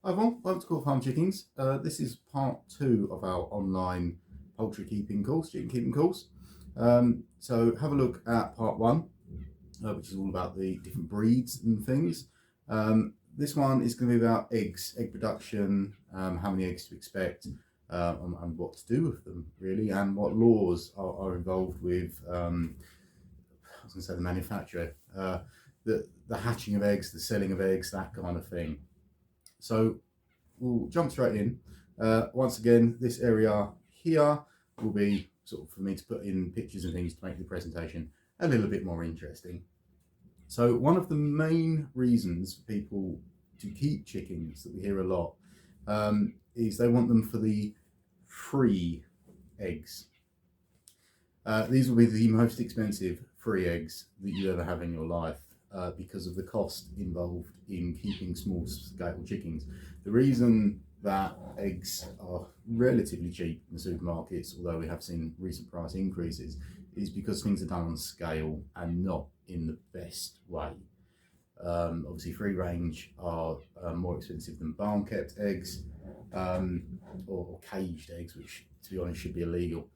Hi everyone, welcome to Core Farm Chickens. This is part 2 of our online poultry keeping course, chicken keeping course. So have a look at part 1, which is all about the different breeds and things. This one is going to be about eggs, egg production, how many eggs to expect, and what to do with them really, and what laws are involved with, I was going to say the manufacturer, the hatching of eggs, the selling of eggs, that kind of thing. So we'll jump straight in. Once again, this area here will be sort of for me to put in pictures and things to make the presentation a little bit more interesting. So one of the main reasons for people to keep chickens that we hear a lot is they want them for the free eggs. These will be the most expensive free eggs that you ever have in your life. Because of the cost involved in keeping small scale chickens. The reason that eggs are relatively cheap in the supermarkets, although we have seen recent price increases, is because things are done on scale and not in the best way. Obviously free range are more expensive than barn kept eggs, or caged eggs, which to be honest should be illegal.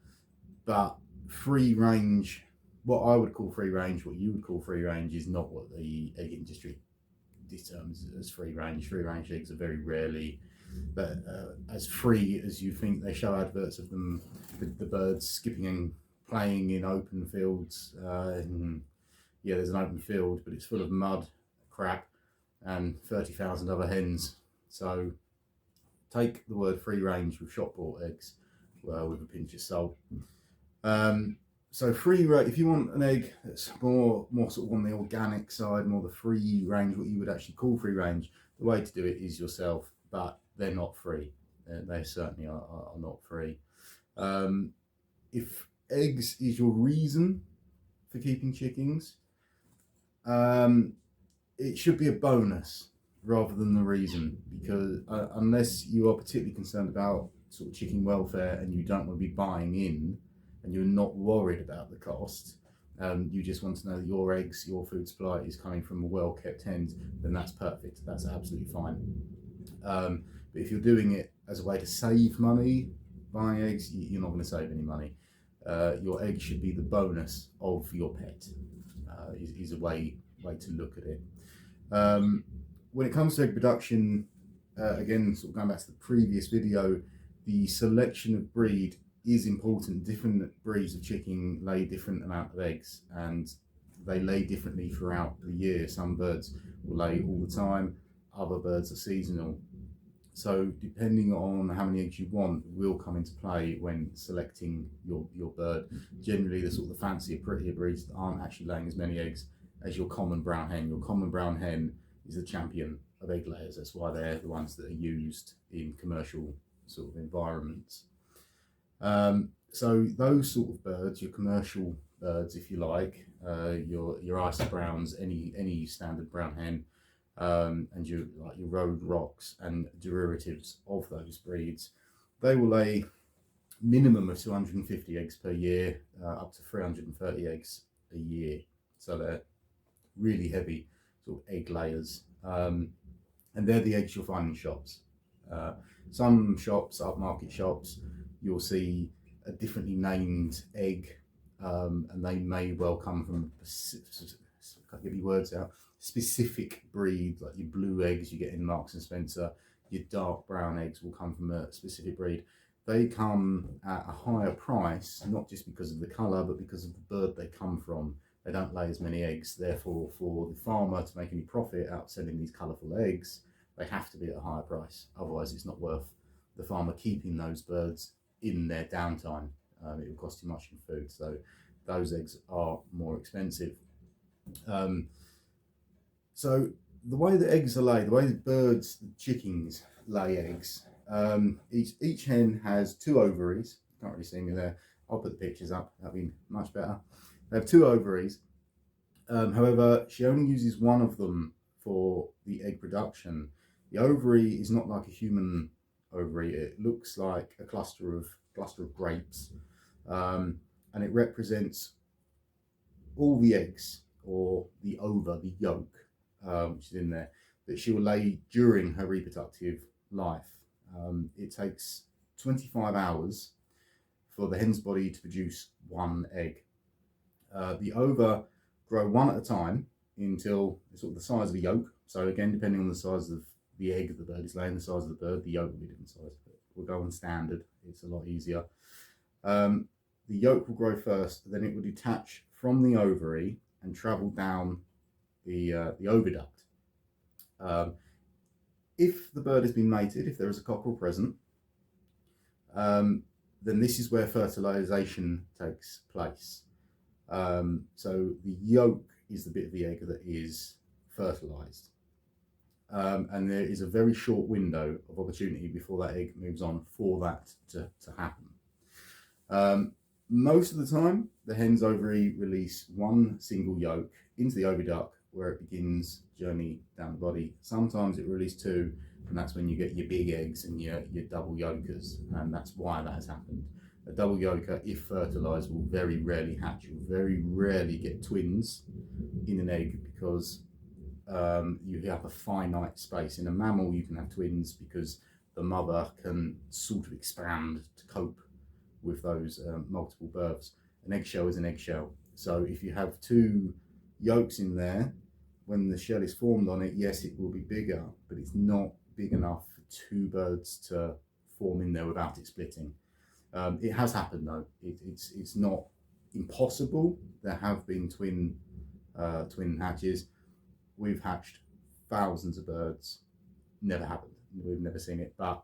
But free range, what I would call free range, what you would call free range, is not what the egg industry determines as free range. Free range eggs are very rarely as free as you think. They show adverts of them, the birds skipping and playing in open fields. Yeah, there's an open field, but it's full of mud, crap, and 30,000 other hens. So take the word free range with shop bought eggs with a pinch of salt. So free range, if you want an egg that's more sort of on the organic side, more the free range, what you would actually call free range, the way to do it is yourself, but they're not free. They certainly are not free. If eggs is your reason for keeping chickens, it should be a bonus rather than the reason, because unless you are particularly concerned about sort of chicken welfare and you don't want to be buying in, and you're not worried about the cost, you just want to know that your eggs, your food supply is coming from a well-kept hens, then that's perfect. That's absolutely fine. But if you're doing it as a way to save money buying eggs, you're not going to save any money. Your egg should be the bonus of your pet, is a way to look at it. When it comes to egg production, again, sort of going back to the previous video, the selection of breed is important. Different breeds of chicken lay different amount of eggs, and they lay differently throughout the year. Some birds will lay all the time, other birds are seasonal. So depending on how many eggs you want will come into play when selecting your bird. Generally the sort of the fancier, prettier breeds that aren't actually laying as many eggs as your common brown hen. Your common brown hen is the champion of egg layers. That's why they're the ones that are used in commercial sort of environments. So those sort of birds, your commercial birds, if you like, your ice browns, any standard brown hen, and your road rocks and derivatives of those breeds, they will lay minimum of 250 eggs per year, up to 330 eggs a year. So they're really heavy sort of egg layers, and they're the eggs you'll find in shops. Some shops, upmarket shops, you'll see a differently named egg, and they may well come from, I can't get your words out, specific breed, like your blue eggs you get in Marks and Spencer. Your dark brown eggs will come from a specific breed. They come at a higher price, not just because of the colour, but because of the bird they come from. They don't lay as many eggs. Therefore, for the farmer to make any profit out selling these colourful eggs, they have to be at a higher price. Otherwise, it's not worth the farmer keeping those birds in their downtime. It will cost too much in food. So those eggs are more expensive. So the way the eggs are laid, the way the birds, the chickens lay eggs, each hen has 2 ovaries. You can't really see me there. I'll put the pictures up, that'll be much better. They have 2 ovaries. However, she only uses one of them for the egg production. The ovary is not like a human ovary. It looks like a cluster of grapes, and it represents all the eggs, or the ova, the yolk, which is in there, that she will lay during her reproductive life. It takes 25 hours for the hen's body to produce one egg. The ova grow one at a time until it's sort of the size of a yolk. So again, depending on the size of the egg the bird is laying, the size of the bird, the yolk will be different size. But we'll go on standard, it's a lot easier. The yolk will grow first, then it will detach from the ovary and travel down the oviduct. If the bird has been mated, if there is a cockerel present, then this is where fertilization takes place. So the yolk is the bit of the egg that is fertilized. And there is a very short window of opportunity before that egg moves on for that to happen. Most of the time, the hen's ovary release one single yolk into the oviduct where it begins journey down the body. Sometimes it releases two, and that's when you get your big eggs and your double yolkers, and that's why that has happened. A double yolker, if fertilized, will very rarely hatch. You'll very rarely get twins in an egg because you have a finite space. In a mammal, you can have twins because the mother can sort of expand to cope with those multiple births. An eggshell is an eggshell. So if you have two yolks in there, when the shell is formed on it, yes, it will be bigger, but it's not big enough for two birds to form in there without it splitting. It has happened though. It's not impossible. There have been twin hatches. We've hatched thousands of birds. Never happened. We've never seen it, but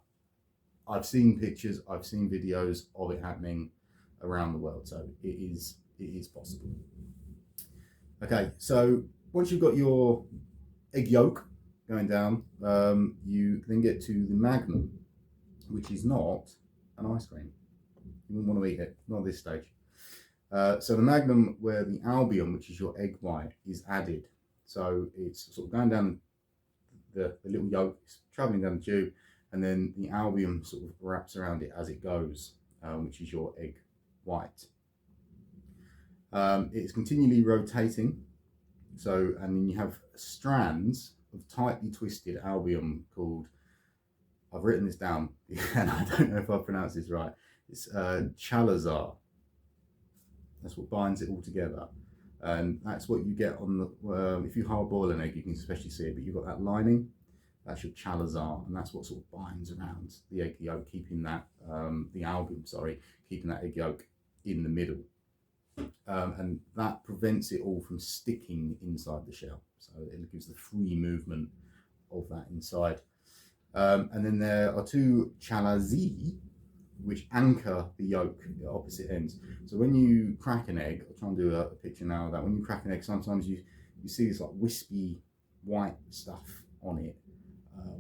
I've seen pictures, I've seen videos of it happening around the world, so it is possible. Okay, so once you've got your egg yolk going down, you then get to the magnum, which is not an ice cream. You wouldn't want to eat it, not at this stage. So the magnum, where the albumen, which is your egg white, is added. So it's sort of going down the little yolk, it's travelling down the tube, and then the albumen sort of wraps around it as it goes, which is your egg white. It's continually rotating, so, and then you have strands of tightly twisted albumen called, I've written this down, and I don't know if I pronounced this right, it's chalazar. That's what binds it all together. And that's what you get on the, if you hard boil an egg, you can especially see it, but you've got that lining, that's your chalazar, and that's what sort of binds around the egg yolk, keeping that, the albumen, keeping that egg yolk in the middle. And that prevents it all from sticking inside the shell. So it gives the free movement of that inside. And then there are two chalazi, which anchor the yolk at opposite ends. So when you crack an egg, I'll try and do a picture now of that. When you crack an egg, sometimes you see this like wispy white stuff on it,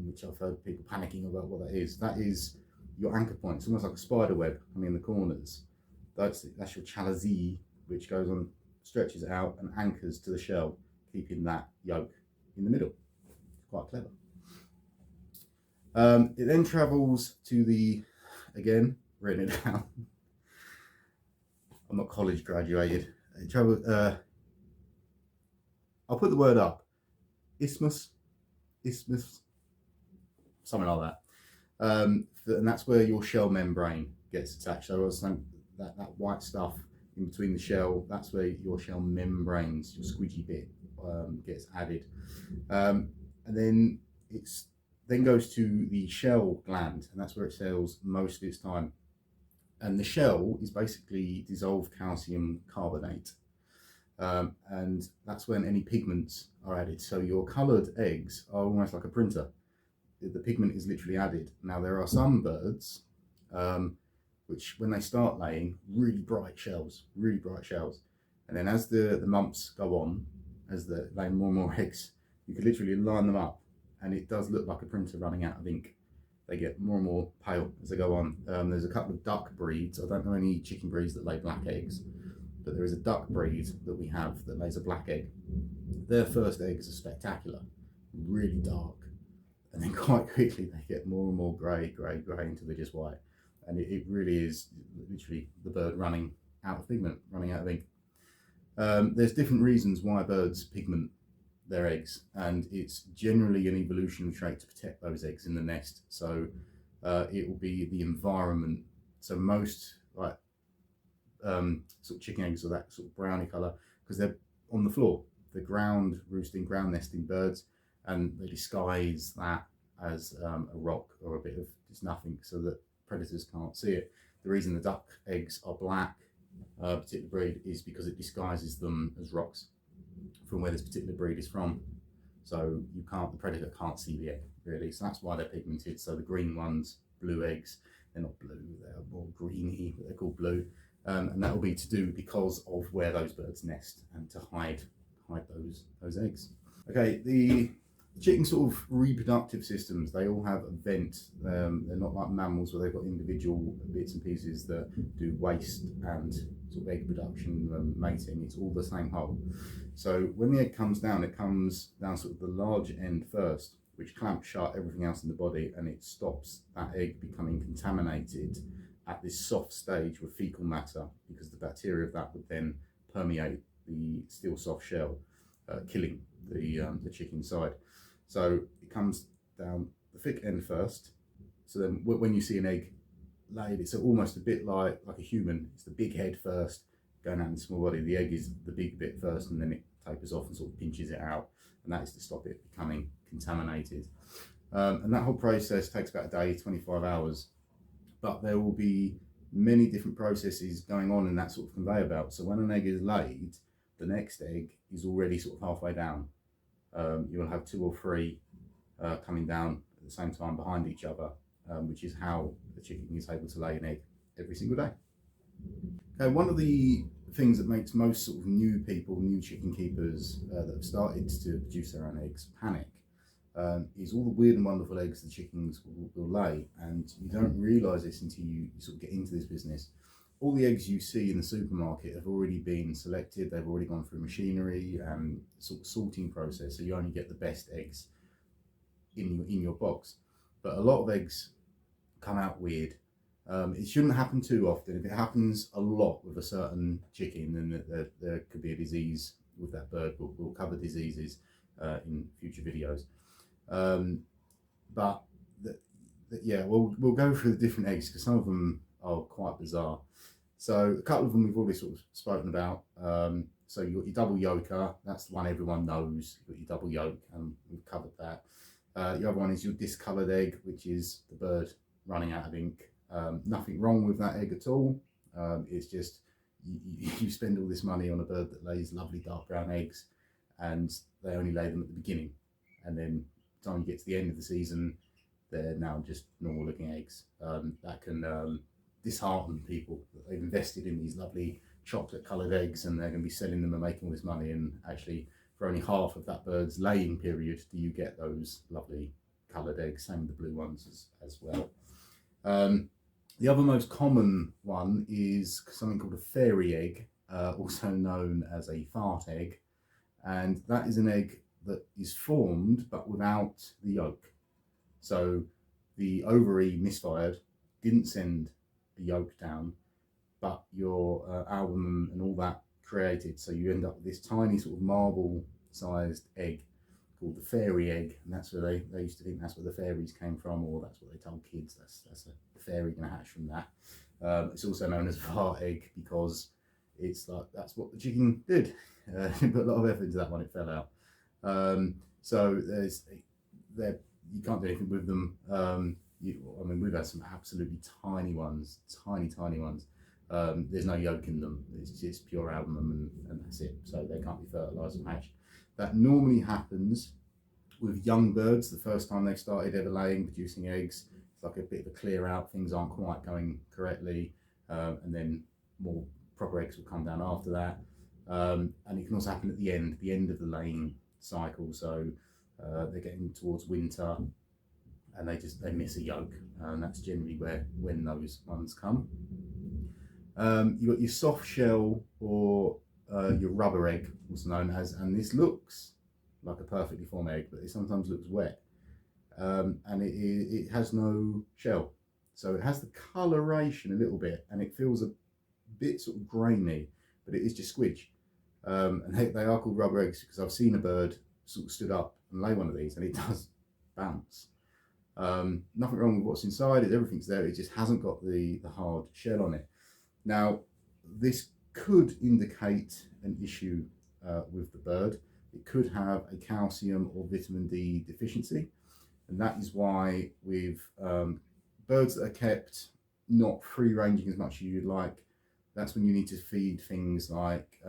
which I've heard people panicking about what that is. That is your anchor point. It's almost like a spider web coming in the corners. That's your chalazi, which goes on, stretches it out and anchors to the shell, keeping that yolk in the middle. Quite clever. It then travels to the, again, written it down. I'm not college graduated. It travels, I'll put the word up. Isthmus, something like that. And that's where your shell membrane gets attached. So that white stuff in between the shell, that's where your shell membranes, your squidgy bit, gets added. And then then goes to the shell gland, and that's where it sails most of its time. And the shell is basically dissolved calcium carbonate. And that's when any pigments are added. So your coloured eggs are almost like a printer. The pigment is literally added. Now there are some birds which, when they start laying, really bright shells. And then as the months go on, as they lay more and more eggs, you could literally line them up, and it does look like a printer running out of ink. They get more and more pale as they go on. There's a couple of duck breeds. I don't know any chicken breeds that lay black eggs, but there is a duck breed that we have that lays a black egg. Their first eggs are spectacular, really dark, and then quite quickly they get more and more grey until they're just white. And it really is literally the bird running out of pigment, running out of ink. There's different reasons why birds pigment their eggs, and it's generally an evolutionary trait to protect those eggs in the nest. So it will be the environment. So most like sort of chicken eggs are that sort of browny colour because they're on the floor. The ground roosting, ground nesting birds, and they disguise that as a rock or a bit of just nothing so that predators can't see it. The reason the duck eggs are black, particular breed, is because it disguises them as rocks from where this particular breed is from. So you can't, the predator can't see the egg really. So that's why they're pigmented. So the green ones, blue eggs, they're not blue, they're more greeny, but they're called blue. And that will be to do because of where those birds nest and to hide those eggs. Okay, the chicken sort of reproductive systems, they all have a vent. They're not like mammals where they've got individual bits and pieces that do waste and sort of egg production and mating. It's all the same hole. So when the egg comes down, it comes down sort of the large end first, which clamps shut everything else in the body, and it stops that egg becoming contaminated at this soft stage with fecal matter, because the bacteria of that would then permeate the still soft shell, killing the chicken inside. So it comes down the thick end first. So then when you see an egg laid, it's almost a bit like a human. It's the big head first, going out in the small body. The egg is the big bit first, and then it tapers off and sort of pinches it out. And that is to stop it becoming contaminated. And that whole process takes about a day, 25 hours. But there will be many different processes going on in that sort of conveyor belt. So when an egg is laid, the next egg is already sort of halfway down. You'll have 2 or 3 coming down at the same time behind each other, which is how the chicken is able to lay an egg every single day. Okay, one of the things that makes most sort of new people, new chicken keepers that have started to produce their own eggs panic is all the weird and wonderful eggs the chickens will lay, and you don't realise this until you sort of get into this business. All the eggs you see in the supermarket have already been selected, they've already gone through machinery and sort of sorting process, so you only get the best eggs in your box. But a lot of eggs come out weird. It shouldn't happen too often. If it happens a lot with a certain chicken, then there could be a disease with that bird. We'll cover diseases in future videos. Yeah, we'll go through the different eggs because some of them are quite bizarre. So a couple of them we've already sort of spoken about. So you've got your double yolker, that's the one everyone knows. You've got your double yolk, and we've covered that. The other one is your discoloured egg, which is the bird running out of ink. Nothing wrong with that egg at all. It's just you spend all this money on a bird that lays lovely dark brown eggs, and they only lay them at the beginning, and then by the time you get to the end of the season, they're now just normal looking eggs. That can dishearten people that they've invested in these lovely chocolate coloured eggs, and they're going to be selling them and making all this money, and actually for only half of that bird's laying period do you get those lovely coloured eggs. Same with the blue ones as well. The other most common one is something called a fairy egg, also known as a fart egg, and that is an egg that is formed but without the yolk. So the ovary misfired, didn't send the yolk down, but your album and all that created, so you end up with this tiny sort of marble sized egg called the fairy egg, and that's where they used to think that's where the fairies came from, or that's what they told kids, that's a fairy gonna hatch from that. It's also known as fart egg because it's like that's what the chicken did. It put a lot of effort into that one, it fell out. So you can't do anything with them. I mean, we've had some absolutely tiny ones, tiny ones. There's no yolk in them, it's just pure album and that's it, so they can't be fertilised or hatched. That normally happens with young birds the first time they've started ever laying, producing eggs. It's like a bit of a clear out, things aren't quite going correctly, and then more proper eggs will come down after that. And it can also happen at the end of the laying cycle, so they're getting towards winter and they miss a yolk, and that's generally when those ones come. You've got your soft shell or your rubber egg, also known as, and this looks like a perfectly formed egg, but it sometimes looks wet, and it has no shell, so it has the coloration a little bit, and it feels a bit sort of grainy, but it is just squidge. And they are called rubber eggs because I've seen a bird sort of stood up and lay one of these, and it does bounce. Nothing wrong with what's inside it, everything's there, it just hasn't got the hard shell on it. Now, this could indicate an issue with the bird. It could have a calcium or vitamin D deficiency, and that is why with birds that are kept not free ranging as much as you'd like, that's when you need to feed things like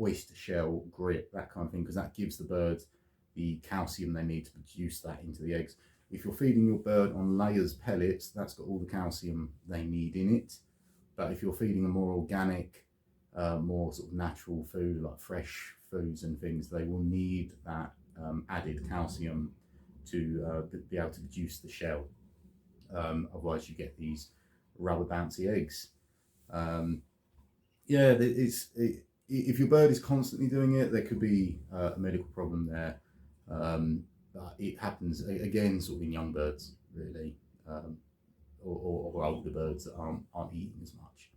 oyster shell, grit, that kind of thing, because that gives the birds the calcium they need to produce that into the eggs. If you're feeding your bird on layers pellets, that's got all the calcium they need in it. But if you're feeding a more organic, more sort of natural food, like fresh foods and things, they will need that added calcium to be able to produce the shell. Otherwise you get these rubber bouncy eggs. Yeah, if your bird is constantly doing it, there could be a medical problem there. But it happens again sort of in young birds, really, or older birds that aren't eating as much.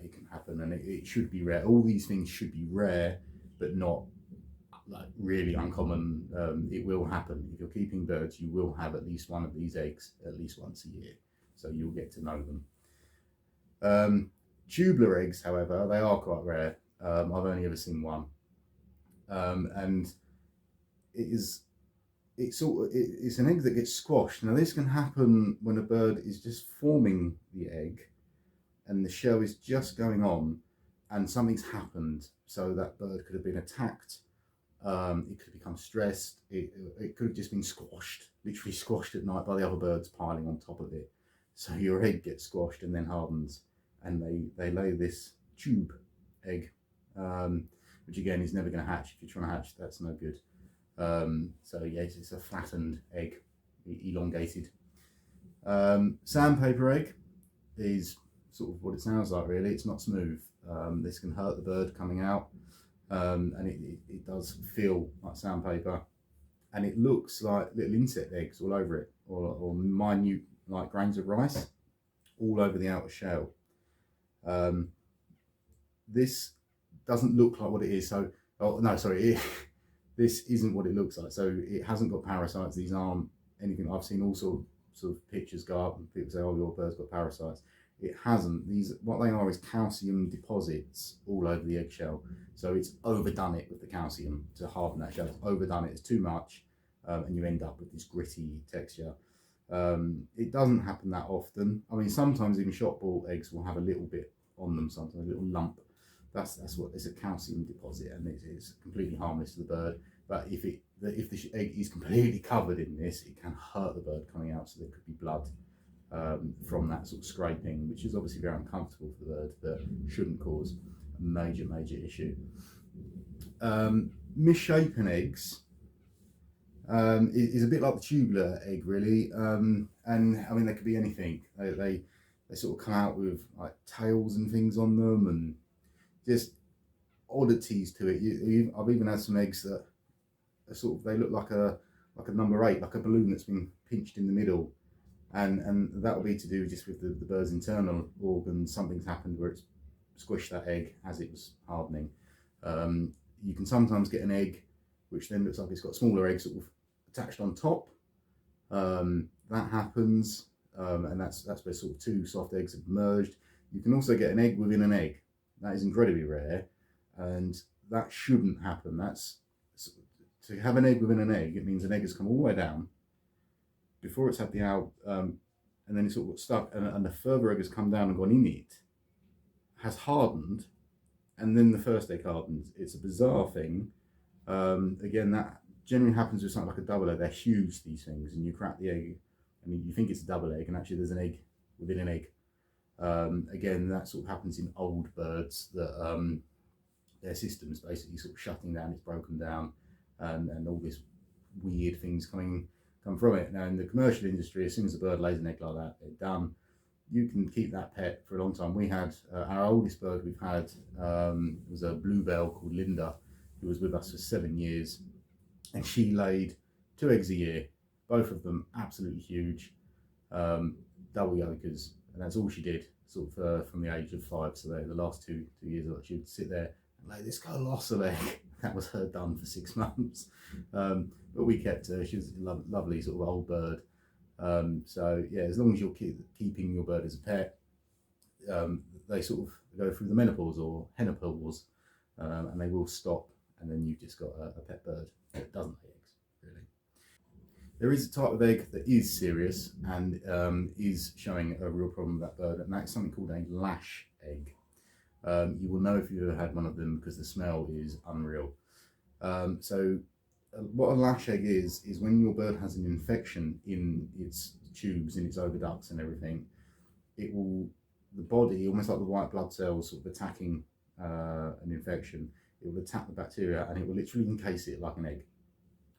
It can happen, and it should be rare. All these things should be rare, but not like really uncommon. It will happen. If you're keeping birds, you will have at least one of these eggs at least once a year, so you'll get to know them. Tubular eggs, however, they are quite rare. I've only ever seen one, and it's an egg that gets squashed. Now this can happen when a bird is just forming the egg and the shell is just going on and something's happened. So that bird could have been attacked, it could have become stressed, it could have just been squashed, literally squashed at night by the other birds piling on top of it. So your egg gets squashed and then hardens, and they lay this tube egg, which again is never going to hatch. If you're trying to hatch, that's no good. So yes, it's a flattened egg, elongated. Sandpaper egg is sort of what it sounds like, really. It's not smooth. This can hurt the bird coming out, and it does feel like sandpaper, and it looks like little insect eggs all over it, or minute like grains of rice all over the outer shell. This doesn't look like what it is. So, oh no, sorry, this isn't what it looks like. So it hasn't got parasites. These aren't anything. I've seen all sorts of pictures go up and people say, oh, your bird's got parasites. It hasn't. These, what they are is calcium deposits all over the eggshell. So it's overdone it with the calcium to harden that shell. It's overdone it. It's too much, and you end up with this gritty texture. It doesn't happen that often. I mean, sometimes even shop bought eggs will have a little bit on them, sometimes a little lump. That's what it's a calcium deposit, and it's completely harmless to the bird. But if the egg is completely covered in this, it can hurt the bird coming out. So there could be blood from that sort of scraping, which is obviously very uncomfortable for the bird, but shouldn't cause a major issue. Misshapen eggs is a bit like the tubular egg, really, and I mean they could be anything. They sort of come out with like tails and things on them, and just oddities to it. I've even had some eggs that are sort of, they look like a number 8, like a balloon that's been pinched in the middle, and that will be to do just with the bird's internal organs. Something's happened where it's squished that egg as it was hardening. You can sometimes get an egg which then looks like it's got smaller eggs sort of attached on top. That happens, and that's where sort of 2 soft eggs have merged. You can also get an egg within an egg. That is incredibly rare, and that shouldn't happen. That's to have an egg within an egg. It means an egg has come all the way down before it's had the out, and then it's sort of got stuck, and the further egg has come down and gone in it, has hardened, and then the first egg hardens. It's a bizarre thing. Again, that generally happens with something like a double egg. They're huge, these things, and you crack the egg, and you think it's a double egg, and actually there's an egg within an egg. Again, that sort of happens in old birds that their system's basically sort of shutting down, it's broken down, and all this weird things come from it. Now in the commercial industry, as soon as a bird lays an egg like that, they're done. You can keep that pet for a long time. We had our oldest bird we've had was a bluebell called Linda, who was with us for 7 years, and she laid 2 eggs a year, both of them absolutely huge, double yolkers. And that's all she did, sort of from the age of 5. So the last two years, she would sit there and lay this colossal egg, that was her done for 6 months. But we kept her. She was a lovely sort of old bird. So yeah, as long as you're keeping your bird as a pet, they sort of go through the menopause or henopause, and they will stop, and then you've just got a pet bird that doesn't lay eggs, really. There is a type of egg that is serious and is showing a real problem with that bird, and that's something called a lash egg. You will know if you've ever had one of them because the smell is unreal. What a lash egg is when your bird has an infection in its tubes, in its oviducts and everything, it will, the body, almost like the white blood cells sort of attacking an infection, it will attack the bacteria and it will literally encase it like an egg.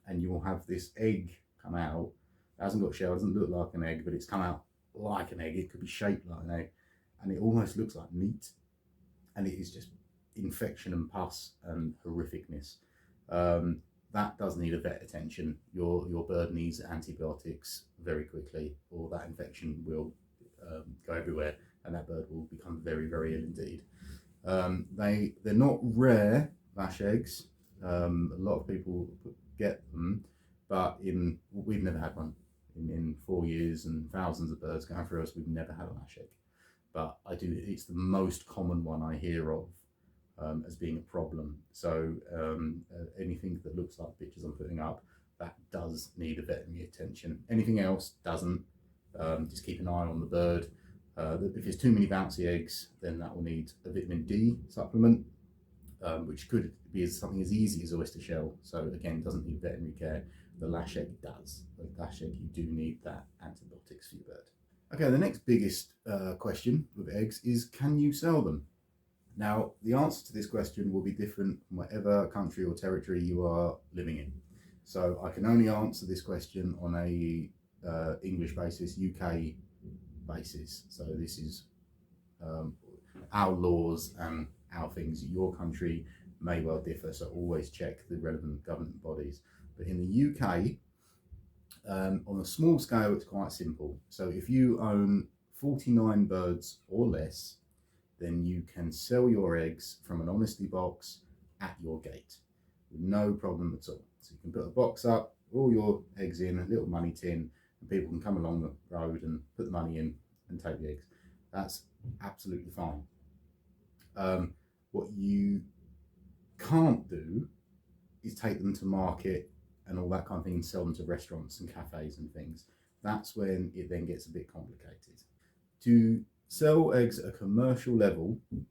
And you will have this egg come out. It hasn't got shell, it doesn't look like an egg, but it's come out like an egg. It could be shaped like an egg, and it almost looks like meat. And it is just infection and pus and horrificness. That does need a vet attention. Your bird needs antibiotics very quickly, or that infection will go everywhere, and that bird will become very, very ill indeed. They're not rare, lash eggs. A lot of people get them, but we've never had one. In 4 years and thousands of birds going through us, we've never had a lash egg. But it's the most common one I hear of as being a problem. So anything that looks like pictures I'm putting up, that does need a veterinary attention. Anything else doesn't. Just keep an eye on the bird. If there's too many bouncy eggs, then that will need a vitamin D supplement, which could be something as easy as oyster shell. So again, doesn't need veterinary care. The lash egg does. The lash egg, you do need that antibiotics for your bird. Okay, the next biggest question with eggs is, can you sell them? Now, the answer to this question will be different from whatever country or territory you are living in. So I can only answer this question on a English basis, UK basis. So this is our laws and our things. Your country may well differ, so always check the relevant government bodies. But in the UK, on a small scale, it's quite simple. So if you own 49 birds or less, then you can sell your eggs from an honesty box at your gate with no problem at all. So you can put a box up, all your eggs in, a little money tin, and people can come along the road and put the money in and take the eggs. That's absolutely fine. What you can't do is take them to market and all that kind of thing and sell them to restaurants and cafes and things. That's when it then gets a bit complicated. To sell eggs at a commercial level, you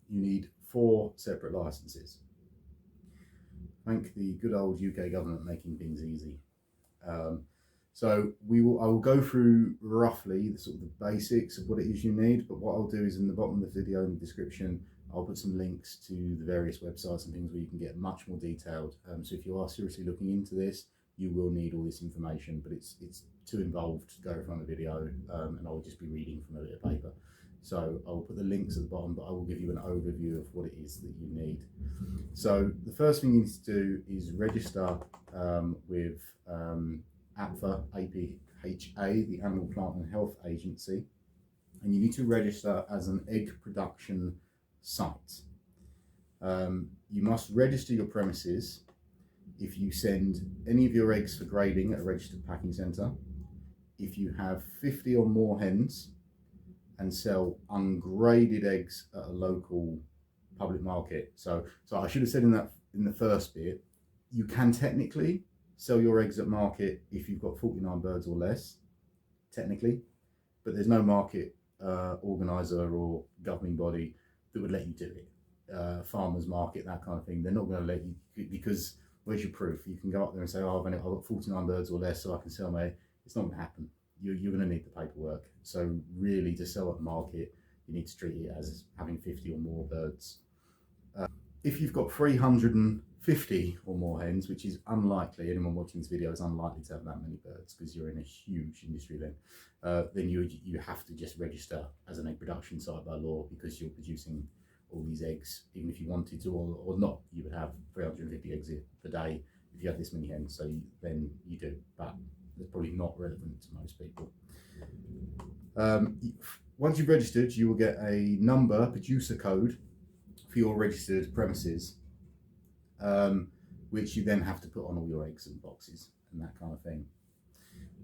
need 4 separate licenses. Thank the good old UK government making things easy. So I will go through roughly the sort of the basics of what it is you need, but what I'll do is in the bottom of the video in the description, I'll put some links to the various websites and things where you can get much more detailed. So if you are seriously looking into this, you will need all this information, but it's too involved to go through on the video, and I'll just be reading from a bit of paper. So I'll put the links at the bottom, but I will give you an overview of what it is that you need. So the first thing you need to do is register with APHA, APHA, the Animal Plant and Health Agency, and you need to register as an egg production site. You must register your premises if you send any of your eggs for grading at a registered packing centre, if you have 50 or more hens and sell ungraded eggs at a local public market. So I should have said in the first bit, you can technically sell your eggs at market if you've got 49 birds or less, technically, but there's no market organiser or governing body that would let you do it. Farmers market, that kind of thing, they're not going to let you, because where's your proof? You can go up there and say, oh, I've got 49 birds or less, so I can sell my egg. It's not going to happen. You're going to need the paperwork. So really, to sell at market, you need to treat it as having 50 or more birds. If you've got 350 or more hens, which is unlikely, anyone watching this video is unlikely to have that many birds because you're in a huge industry then you have to just register as an egg production site by law, because you're producing all these eggs. Even if you wanted to or not, you would have 350 eggs per day if you had this many hens, so then you do, but it's probably not relevant to most people. Once you've registered, you will get a number, producer code, for your registered premises, which you then have to put on all your eggs and boxes and that kind of thing.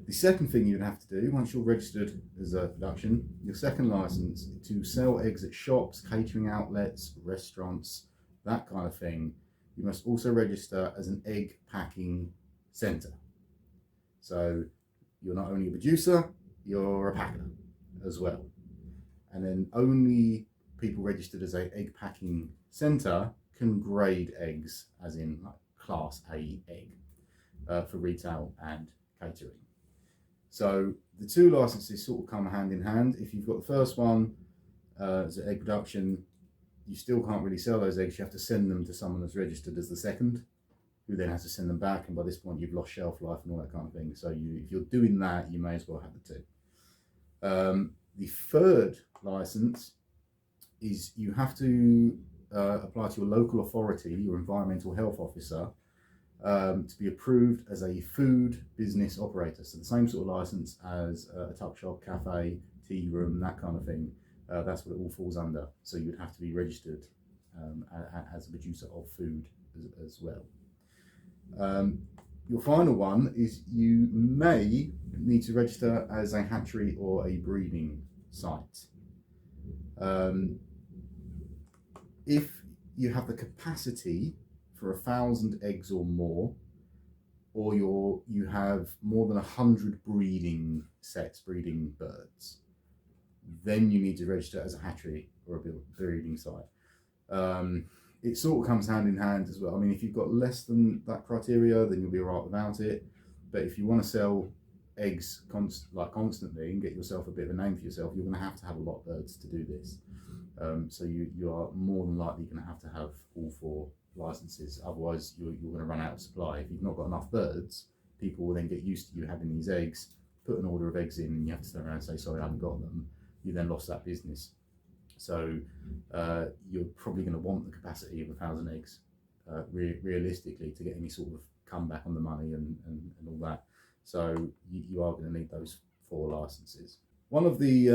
The second thing you'd have to do, once you're registered as a production, your second license to sell eggs at shops, catering outlets, restaurants, that kind of thing, you must also register as an egg packing centre. So you're not only a producer, you're a packer as well. And then only people registered as an egg packing centre can grade eggs, as in like Class A egg, for retail and catering. So the two licenses sort of come hand in hand. If you've got the first one as an egg production, you still can't really sell those eggs. You have to send them to someone that's registered as the second, who then has to send them back. And by this point, you've lost shelf life and all that kind of thing. So if you're doing that, you may as well have the two. The third license is you have to apply to your local authority, your environmental health officer, to be approved as a food business operator. So the same sort of license as a tuck shop, cafe, tea room, that kind of thing. That's what it all falls under. So you would have to be registered as a producer of food as well. Your final one is you may need to register as a hatchery or a breeding site. If you have the capacity for 1,000 eggs or more, or you have more than 100 breeding sets, breeding birds, then you need to register as a hatchery or a breeding site. It sort of comes hand in hand as well. I mean, if you've got less than that criteria, then you'll be all right without it. But if you want to sell eggs constantly and get yourself a bit of a name for yourself, you're going to have a lot of birds to do this. So you are more than likely going to have all 4 licenses. Otherwise, you're going to run out of supply. If you've not got enough birds, people will then get used to you having these eggs, put an order of eggs in, and you have to turn around and say, sorry, I haven't got them. You then lost that business. So you're probably going to want the capacity of 1,000 eggs realistically to get any sort of comeback on the money and all that. So you are going to need those 4 licenses. One of the,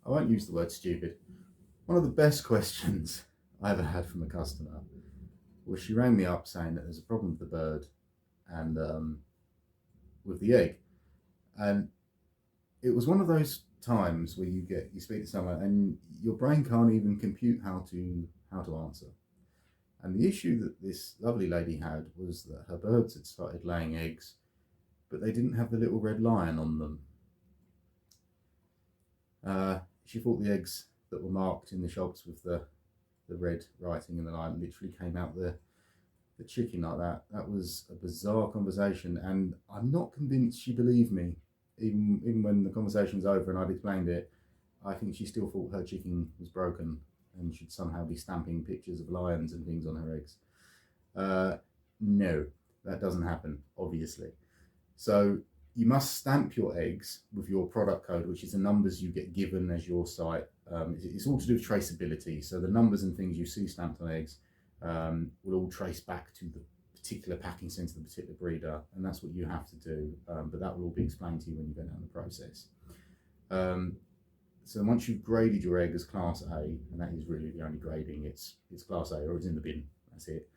I won't use the word stupid, one of the best questions I ever had from a customer was she rang me up saying that there's a problem with the bird and with the egg. And it was one of those times where you speak to someone and your brain can't even compute how to answer. And the issue that this lovely lady had was that her birds had started laying eggs, but they didn't have the little red lion on them. She thought the eggs that were marked in the shops with the red writing and the lion literally came out the chicken like that. That was a bizarre conversation, and I'm not convinced she believed me. Even when the conversation was over and I'd explained it, I think she still thought her chicken was broken and should somehow be stamping pictures of lions and things on her eggs. No, that doesn't happen, obviously. So you must stamp your eggs with your product code, which is the numbers you get given as your site. It's all to do with traceability. So the numbers and things you see stamped on eggs will all trace back to the particular packing centre, the particular breeder, and that's what you have to do. But that will all be explained to you when you go down the process. So once you've graded your egg as Class A, and that is really the only grading, it's Class A or it's in the bin. That's it.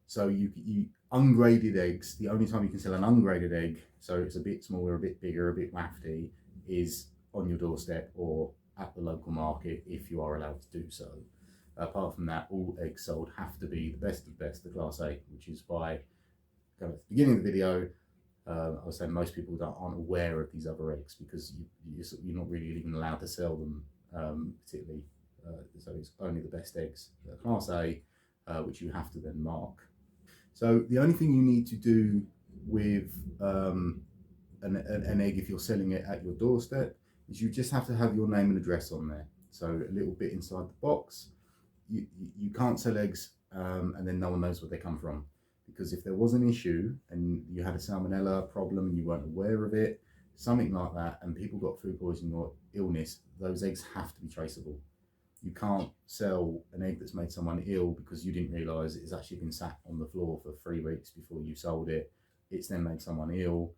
So you ungraded eggs, the only time you can sell an ungraded egg, so it's a bit smaller, a bit bigger, a bit wafty, is on your doorstep or at the local market if you are allowed to do so. Apart from that, all eggs sold have to be the best of best, the Class A, which is why, kind of at the beginning of the video, I was saying most people aren't aware of these other eggs because you're not really even allowed to sell them, particularly. So it's only the best eggs, Class A, which you have to then mark. So the only thing you need to do with an egg if you're selling it at your doorstep is you just have to have your name and address on there. So a little bit inside the box. You can't sell eggs and then no one knows where they come from, because if there was an issue and you had a salmonella problem and you weren't aware of it, something like that, and people got food poisoning or illness, those eggs have to be traceable. You can't sell an egg that's made someone ill because you didn't realise it's actually been sat on the floor for 3 weeks before you sold it. It's then made someone ill.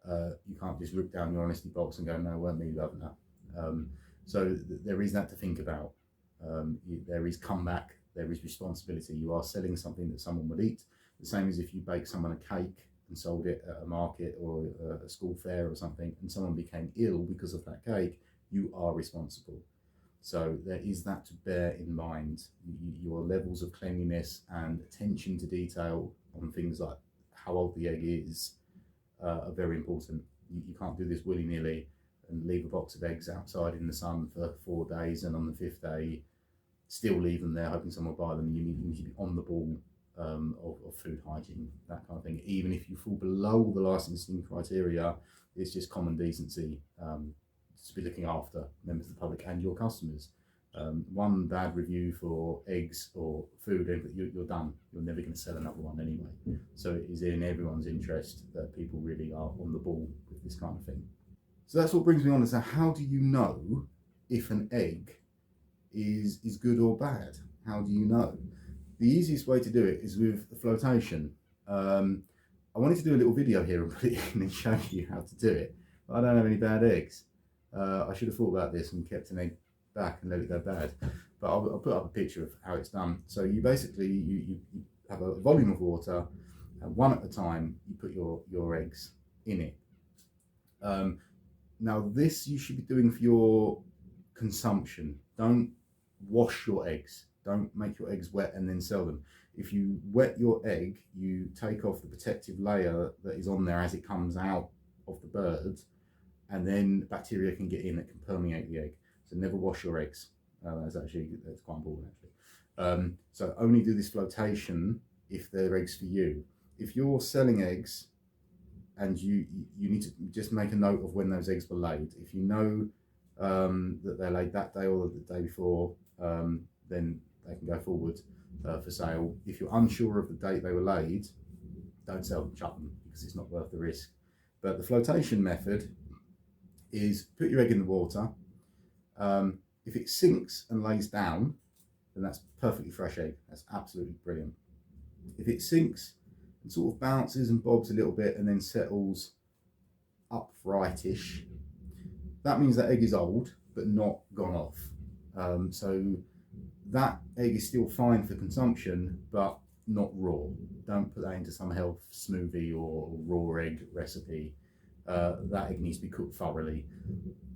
You can't just rip down your honesty box and go, no, it weren't me, governor. So there is that to think about. There is comeback there is responsibility. You are selling something that someone would eat. The same as if you bake someone a cake and sold it at a market or a school fair or something, and someone became ill because of that cake, you are responsible. So there is that to bear in mind. Your levels of cleanliness and attention to detail on things like how old the egg is are very important. You can't do this willy-nilly and leave a box of eggs outside in the sun for 4 days, and on the 5th day still leave them there hoping someone will buy them. You need to be on the ball of food hygiene, that kind of thing. Even if you fall below the licensing criteria, it's just common decency to be looking after members of the public and your customers. One bad review for eggs or food, you're done. You're never going to sell another one anyway. So it is in everyone's interest that people really are on the ball with this kind of thing. So that's what brings me on to say, how do you know if an egg is good or bad? How do you know? The easiest way to do it is with flotation. I wanted to do a little video here and put it in and show you how to do it, but I don't have any bad eggs. I should have thought about this and kept an egg back and let it go bad, but I'll put up a picture of how it's done. So you basically you have a volume of water, and one at a time you put your eggs in it. Now this you should be doing for your consumption. Don't wash your eggs. Don't make your eggs wet and then sell them. If you wet your egg, you take off the protective layer that is on there as it comes out of the bird, and then bacteria can get in that can permeate the egg. So never wash your eggs. That's quite important actually. So only do this flotation if they're eggs for you. If you're selling eggs and you need to just make a note of when those eggs were laid. If you know that they're laid that day or the day before, then they can go forward for sale. If you're unsure of the date they were laid, don't sell them, chuck them, because it's not worth the risk. But the flotation method is put your egg in the water. If it sinks and lays down, then that's perfectly fresh egg. That's absolutely brilliant. If it sinks and sort of bounces and bobs a little bit and then settles uprightish, that means that egg is old but not gone off. So that egg is still fine for consumption, but not raw. Don't put that into some health smoothie or raw egg recipe. That egg needs to be cooked thoroughly.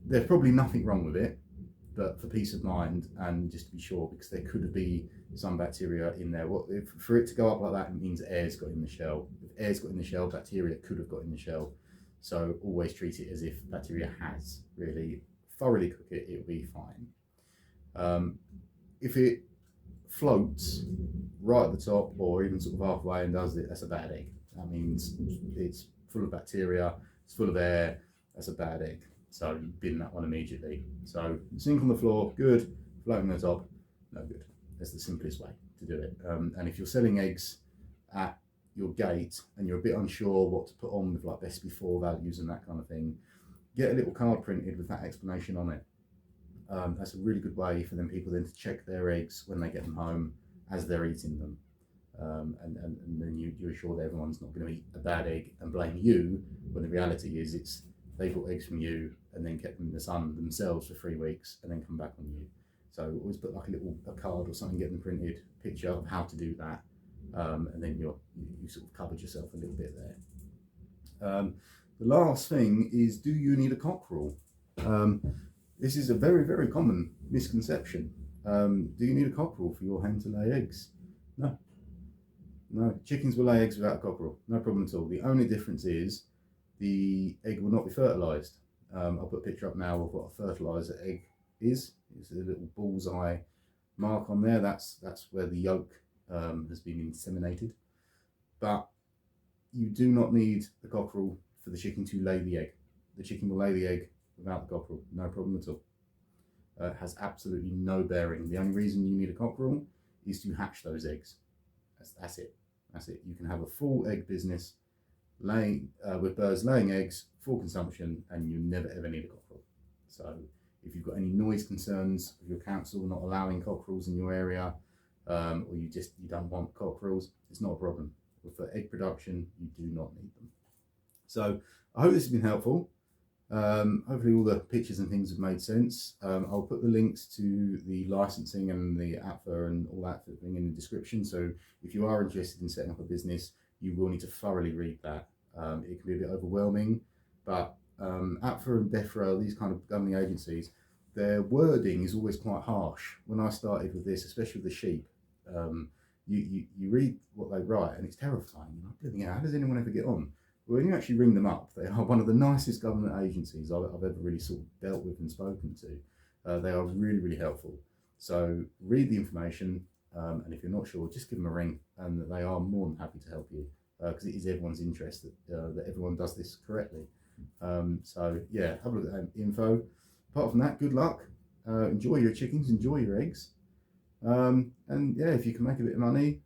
There's probably nothing wrong with it, but for peace of mind and just to be sure, because there could be some bacteria in there. For it to go up like that, it means air's got in the shell. If air's got in the shell, bacteria could have got in the shell. So always treat it as if bacteria has. Really thoroughly cook it, it'll be fine. If it floats right at the top or even sort of halfway and does it, that's a bad egg. That means it's full of bacteria, it's full of air, that's a bad egg. So you bin that one immediately. So sink on the floor, good. Floating on the top, no good. That's the simplest way to do it. And if you're selling eggs at your gate and you're a bit unsure what to put on with like best before values and that kind of thing, get a little card printed with that explanation on it. That's a really good way for people then to check their eggs when they get them home as they're eating them. And then you're sure that everyone's not going to eat a bad egg and blame you, when the reality is they bought eggs from you and then kept them in the sun themselves for 3 weeks and then come back on you. So always put like a card or something, get them printed, picture of how to do that, and then you sort of covered yourself a little bit there. The last thing is, do you need a cockerel? This is a very, very common misconception. Do you need a cockerel for your hen to lay eggs? No. No, chickens will lay eggs without a cockerel, no problem at all. The only difference is the egg will not be fertilised. I'll put a picture up now of what a fertiliser egg is. It's a little bullseye mark on there. That's where the yolk has been inseminated. But you do not need the cockerel for the chicken to lay the egg. The chicken will lay the egg without the cockerel, no problem at all. It has absolutely no bearing. The only reason you need a cockerel is to hatch those eggs. That's it. That's it. You can have a full egg business with birds laying eggs for consumption, and you never ever need a cockerel. So if you've got any noise concerns with your council not allowing cockerels in your area, or you don't want cockerels, it's not a problem. But for egg production, you do not need them. So I hope this has been helpful. Hopefully all the pictures and things have made sense. I'll put the links to the licensing and the APHA and all that thing in the description. So if you are interested in setting up a business, you will need to thoroughly read that. It can be a bit overwhelming, but APHA and DEFRA, these kind of governing agencies, their wording is always quite harsh. When I started with this, especially with the sheep, you read what they write and it's terrifying. You're like, how does anyone ever get on? Well, when you actually ring them up, they are one of the nicest government agencies I've ever really sort of dealt with and spoken to. They are really, really helpful. So read the information, and if you're not sure, just give them a ring, and they are more than happy to help you, because it is everyone's interest that everyone does this correctly. So yeah, have a look at that info. Apart from that, good luck. Enjoy your chickens, enjoy your eggs. And yeah, if you can make a bit of money,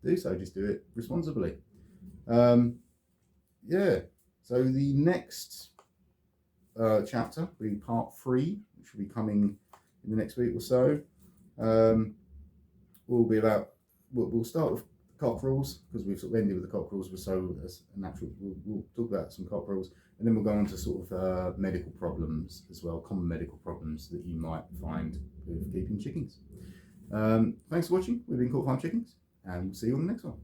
do so. Just do it responsibly. Yeah, so the next chapter will be part 3, which will be coming in the next week or so. Will be about, we'll start with cockerels, because we've sort of ended with the cockerels, so as a natural, we'll talk about some cockerels, and then we'll go on to sort of medical problems as well, common medical problems that you might find with keeping chickens. Thanks for watching. We've been Court Farm Chickens, and we'll see you on the next one.